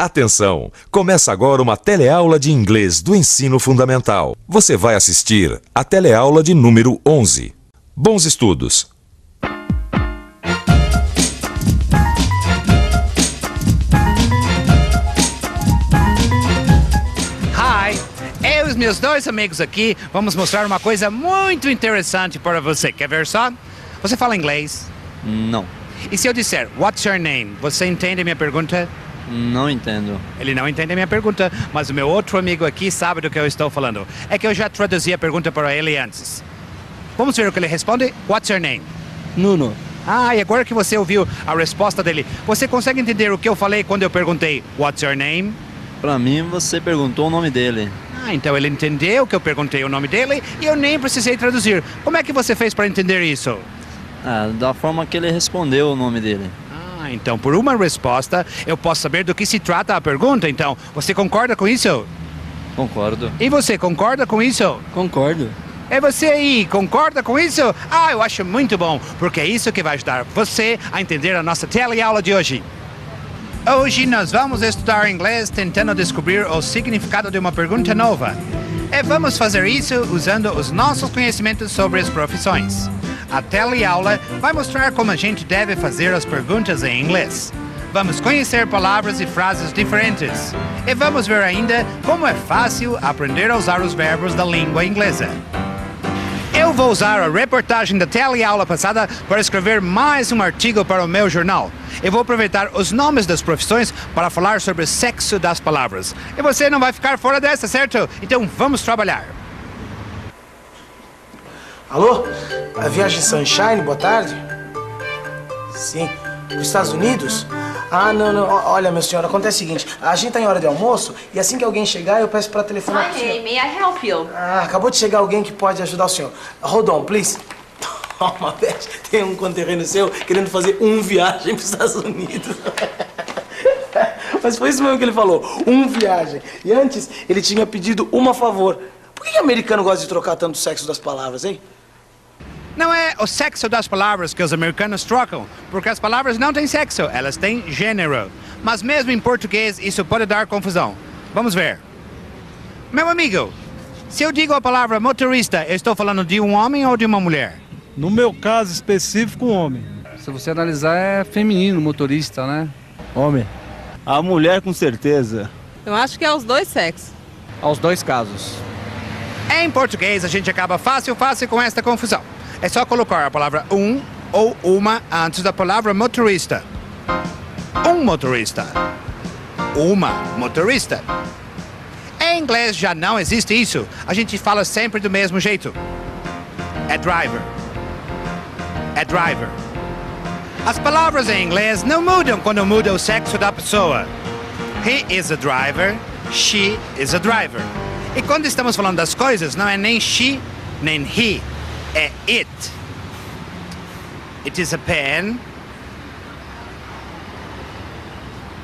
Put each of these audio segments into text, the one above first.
Atenção! Começa agora uma teleaula de inglês do ensino fundamental. Você vai assistir a teleaula de número 11. Bons estudos! Hi! Eu e os meus dois amigos aqui vamos mostrar uma coisa muito interessante para você. Quer ver só? Você fala inglês? Não. E se eu disser, what's your name? Você entende a minha pergunta? Não entendo. Ele não entende a minha pergunta, mas o meu outro amigo aqui sabe do que eu estou falando. É que eu já traduzi a pergunta para ele antes. Vamos ver o que ele responde? What's your name? Nuno. Ah, e agora que você ouviu a resposta dele, você consegue entender o que eu falei quando eu perguntei, what's your name? Pra mim, você perguntou o nome dele. Ah, então ele entendeu que eu perguntei o nome dele e eu nem precisei traduzir. Como é que você fez para entender isso? Da forma que ele respondeu o nome dele. Então, por uma resposta, eu posso saber do que se trata a pergunta. Então, você concorda com isso? Concordo. E você concorda com isso? Concordo. É você aí, concorda com isso? Eu acho muito bom, porque é isso que vai ajudar você a entender a nossa teleaula de hoje. Hoje nós vamos estudar inglês tentando descobrir o significado de uma pergunta nova. E vamos fazer isso usando os nossos conhecimentos sobre as profissões. A teleaula vai mostrar como a gente deve fazer as perguntas em inglês. Vamos conhecer palavras e frases diferentes. E vamos ver ainda como é fácil aprender a usar os verbos da língua inglesa. Eu vou usar a reportagem da teleaula passada para escrever mais um artigo para o meu jornal. Eu vou aproveitar os nomes das profissões para falar sobre o sexo das palavras. E você não vai ficar fora dessa, certo? Então vamos trabalhar. Alô? A viagem Sunshine, boa tarde? Sim. Para os Estados Unidos? Não. Olha, meu senhor, acontece o seguinte. A gente tá em hora de almoço e assim que alguém chegar, eu peço para telefonar pro senhor. Hi, may I help you? Acabou de chegar alguém que pode ajudar o senhor. Hold on, please. Toma, Beth. Tem um conterrâneo seu querendo fazer viagem para os Estados Unidos. Mas foi isso mesmo que ele falou. Viagem. E antes, ele tinha pedido a favor. Por que americano gosta de trocar tanto o sexo das palavras, hein? Não é o sexo das palavras que os americanos trocam, porque as palavras não têm sexo, elas têm gênero. Mas mesmo em português, isso pode dar confusão. Vamos ver. Meu amigo, se eu digo a palavra motorista, eu estou falando de um homem ou de uma mulher? No meu caso específico, um homem. Se você analisar, é feminino, motorista, né? Homem. A mulher, com certeza. Eu acho que é os dois sexos. Aos dois casos. Em português, a gente acaba fácil com esta confusão. É só colocar a palavra ou uma antes da palavra motorista. Um motorista. Uma motorista. Em inglês já não existe isso. A gente fala sempre do mesmo jeito. É driver. É driver. As palavras em inglês não mudam quando muda o sexo da pessoa. He is a driver. She is a driver. E quando estamos falando das coisas, não é nem she, nem he. É it. It is a pen.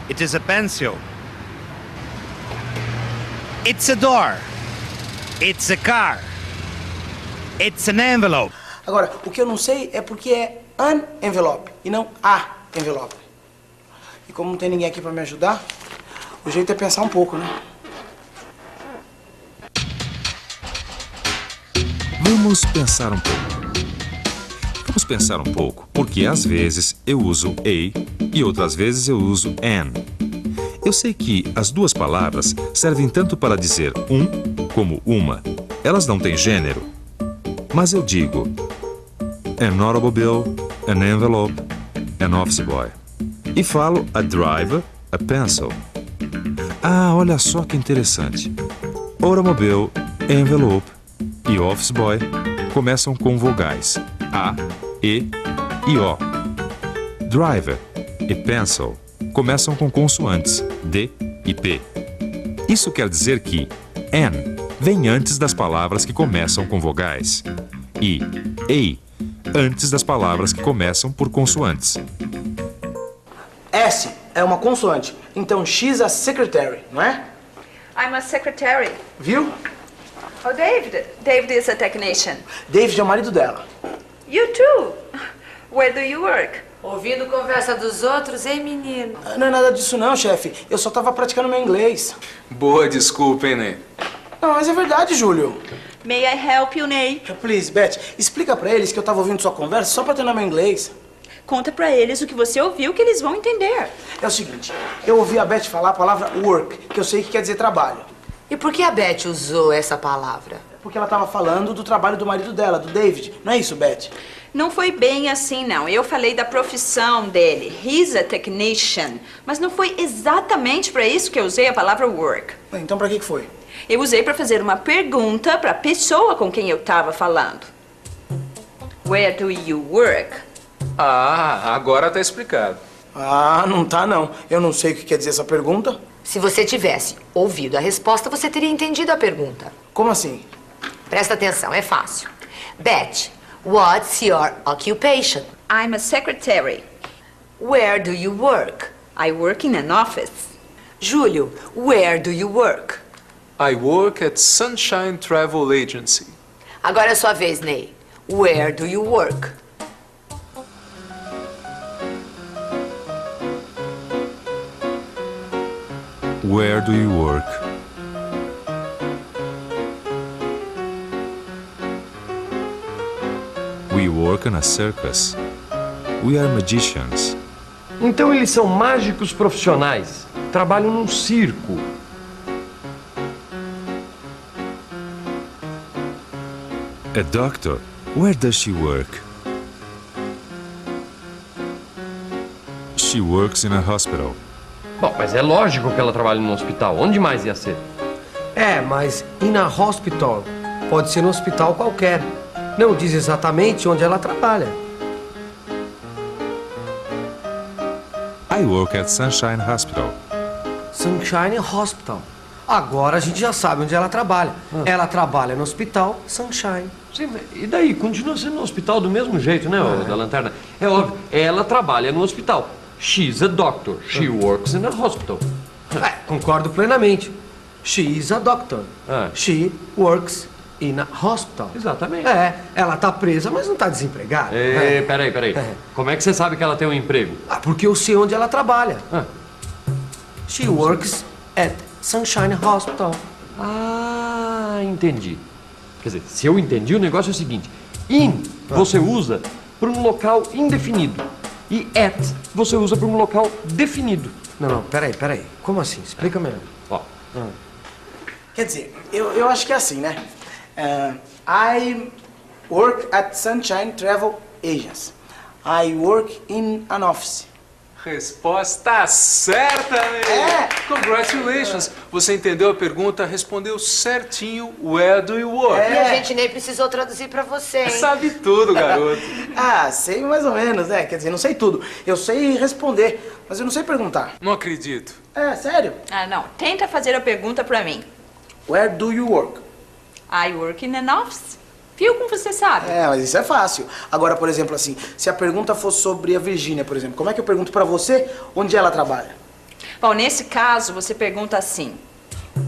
It is a pencil. It's a door. It's a car. It's an envelope. Agora, o que eu não sei é porque é an envelope e não a envelope. E como não tem ninguém aqui para me ajudar, o jeito é pensar um pouco, né? Vamos pensar um pouco. Vamos pensar um pouco, porque às vezes eu uso a e outras vezes eu uso an. Eu sei que as duas palavras servem tanto para dizer como uma. Elas não têm gênero. Mas eu digo an automobile, an envelope, an office boy. E falo a driver, a pencil. Olha só que interessante. Automobile, envelope e office boy começam com vogais A, E e O. Driver e pencil começam com consoantes D e P. Isso quer dizer que N vem antes das palavras que começam com vogais e A antes das palavras que começam por consoantes. S é uma consoante, então she's a secretary, não é? I'm a secretary. Viu? Oh, David. David is a technician. David é o marido dela. You too. Where do you work? Ouvindo conversa dos outros, hein, menino? Não é nada disso não, chefe. Eu só tava praticando meu inglês. Boa desculpa, hein, Ney? Não, mas é verdade, Júlio. May I help you, Ney? Please, Beth, explica pra eles que eu tava ouvindo sua conversa só pra treinar meu inglês. Conta pra eles o que você ouviu, que eles vão entender. É o seguinte, eu ouvi a Beth falar a palavra work, que eu sei que quer dizer trabalho. E por que a Beth usou essa palavra? Porque ela tava falando do trabalho do marido dela, do David. Não é isso, Beth? Não foi bem assim, não. Eu falei da profissão dele. He's a technician. Mas não foi exatamente para isso que eu usei a palavra work. Então pra que foi? Eu usei para fazer uma pergunta para a pessoa com quem eu estava falando. Where do you work? Ah, agora tá explicado. Ah, não tá não. Eu não sei o que quer dizer essa pergunta. Se você tivesse ouvido a resposta, você teria entendido a pergunta. Como assim? Presta atenção, é fácil. Beth, what's your occupation? I'm a secretary. Where do you work? I work in an office. Júlio, where do you work? I work at Sunshine Travel Agency. Agora é sua vez, Ney. Where do you work? Where do you work? We work in a circus. We are magicians. Então eles são mágicos profissionais. Trabalham num circo. A doctor. Where does she work? She works in a hospital. Bom, mas é lógico que ela trabalha num hospital. Onde mais ia ser? É, mas in a hospital pode ser num hospital qualquer. Não diz exatamente onde ela trabalha. I work at Sunshine Hospital. Sunshine Hospital. Agora a gente já sabe onde ela trabalha. Ela trabalha no hospital Sunshine. Sim, e daí? Continua sendo no hospital do mesmo jeito, né, o da lanterna? É óbvio, ela trabalha no hospital. She's a doctor. She works in a hospital. Concordo plenamente. She is a doctor. She works in a hospital. Exatamente. Ela tá presa, mas não tá desempregada. Peraí. Como é que você sabe que ela tem um emprego? Porque eu sei onde ela trabalha. She works at Sunshine Hospital. Ah, entendi. Quer dizer, se eu entendi, o negócio é o seguinte. In você usa para um local indefinido. E at você usa para um local definido. Não, peraí. Como assim? Explica melhor. Quer dizer, eu acho que é assim, né? I work at Sunshine Travel Agency. I work in an office. Resposta certa, Ney! Congratulations! Você entendeu a pergunta, respondeu certinho. Where do you work? E a gente nem precisou traduzir pra você, hein? Sabe tudo, garoto. Sei mais ou menos, né? Quer dizer, não sei tudo. Eu sei responder, mas eu não sei perguntar. Não acredito. Sério? Não. Tenta fazer a pergunta pra mim. Where do you work? I work in an office. Viu como você sabe? Mas isso é fácil. Agora, por exemplo, assim, se a pergunta for sobre a Virgínia, por exemplo, como é que eu pergunto pra você onde ela trabalha? Bom, nesse caso, você pergunta assim.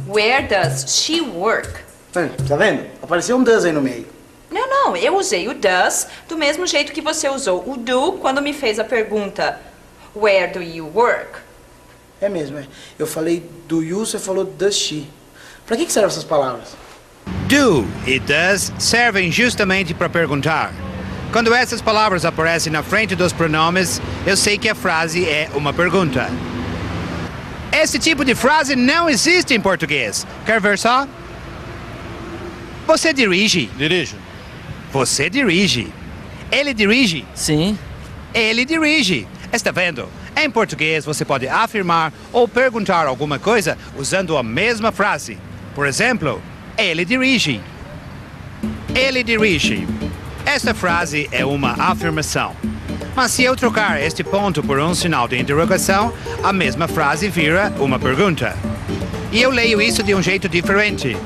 Where does she work? Tá vendo? Apareceu um does aí no meio. Não. Eu usei o does do mesmo jeito que você usou o do quando me fez a pergunta. Where do you work? É mesmo. Eu falei do you, você falou does she. Pra que servem essas palavras? Do e does servem justamente para perguntar. Quando essas palavras aparecem na frente dos pronomes, eu sei que a frase é uma pergunta. Esse tipo de frase não existe em português. Quer ver só? Você dirige? Dirijo. Você dirige. Ele dirige? Sim. Ele dirige. Está vendo? Em português, você pode afirmar ou perguntar alguma coisa usando a mesma frase. Por exemplo, ele dirige. Ele dirige. Esta frase é uma afirmação. Mas se eu trocar este ponto por um sinal de interrogação, a mesma frase vira uma pergunta. E eu leio isso de um jeito diferente.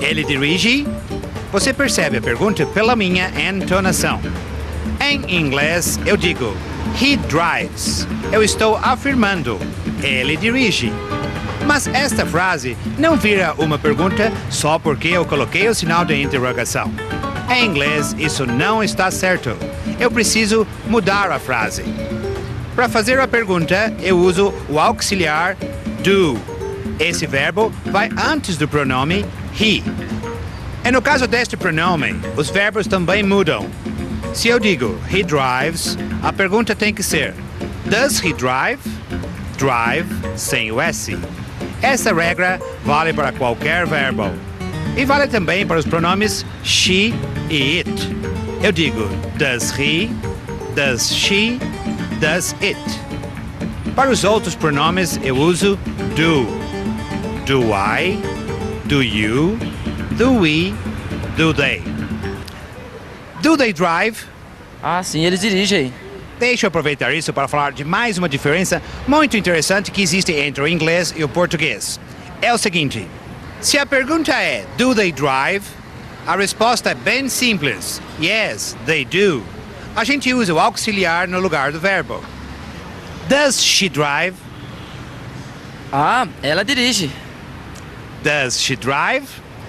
Ele dirige? Você percebe a pergunta pela minha entonação. Em inglês, eu digo, he drives. Eu estou afirmando, ele dirige. Mas esta frase não vira uma pergunta só porque eu coloquei o sinal de interrogação. Em inglês, isso não está certo. Eu preciso mudar a frase. Para fazer a pergunta, eu uso o auxiliar do. Esse verbo vai antes do pronome he. E no caso deste pronome, os verbos também mudam. Se eu digo he drives, a pergunta tem que ser does he drive? Drive sem o S. Essa regra vale para qualquer verbo. E vale também para os pronomes she e it. Eu digo does he, does she, does it. Para os outros pronomes eu uso do. Do I, do you, do we, do they. Do they drive? Ah, sim, eles dirigem. Deixa eu aproveitar isso para falar de mais uma diferença muito interessante que existe entre o inglês e o português. É o seguinte, se a pergunta é do they drive, a resposta é bem simples. Yes, they do. A gente usa o auxiliar no lugar do verbo. Does she drive? Ah, ela dirige. Does she drive?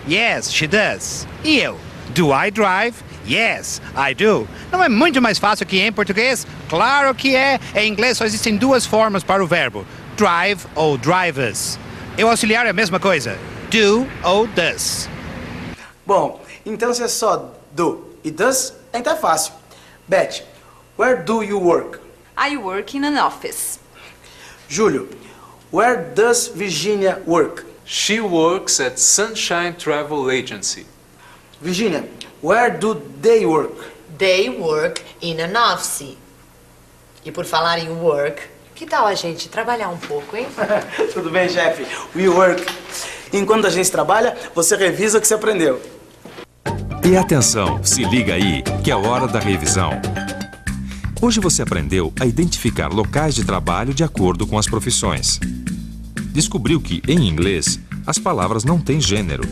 Yes, she does. E eu? Do I drive? Yes, I do. Não é muito mais fácil que em português? Claro que é. Em inglês só existem duas formas para o verbo. Drive ou drivers. E o auxiliar é a mesma coisa. Do ou does. Bom, então se é só do e does, então é fácil. Beth, where do you work? I work in an office. Júlio, where does Virginia work? She works at Sunshine Travel Agency. Virginia, where do they work? They work in an office. E por falar em work, que tal a gente trabalhar um pouco, hein? Tudo bem, chefe. We work. Enquanto a gente trabalha, você revisa o que você aprendeu. E atenção, se liga aí, que é hora da revisão. Hoje você aprendeu a identificar locais de trabalho de acordo com as profissões. Descobriu que, em inglês, as palavras não têm gênero.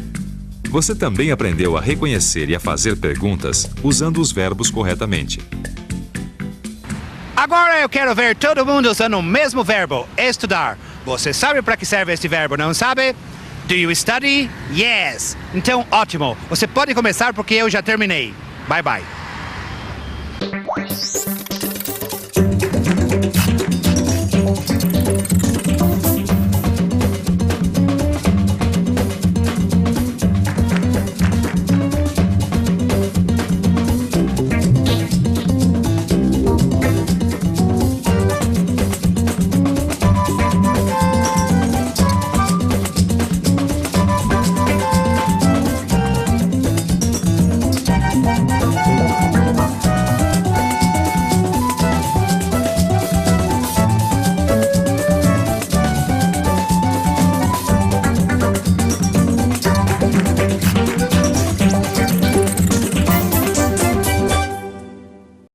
Você também aprendeu a reconhecer e a fazer perguntas usando os verbos corretamente. Agora eu quero ver todo mundo usando o mesmo verbo, estudar. Você sabe para que serve este verbo, não sabe? Do you study? Yes. Então, ótimo. Você pode começar porque eu já terminei. Bye, bye.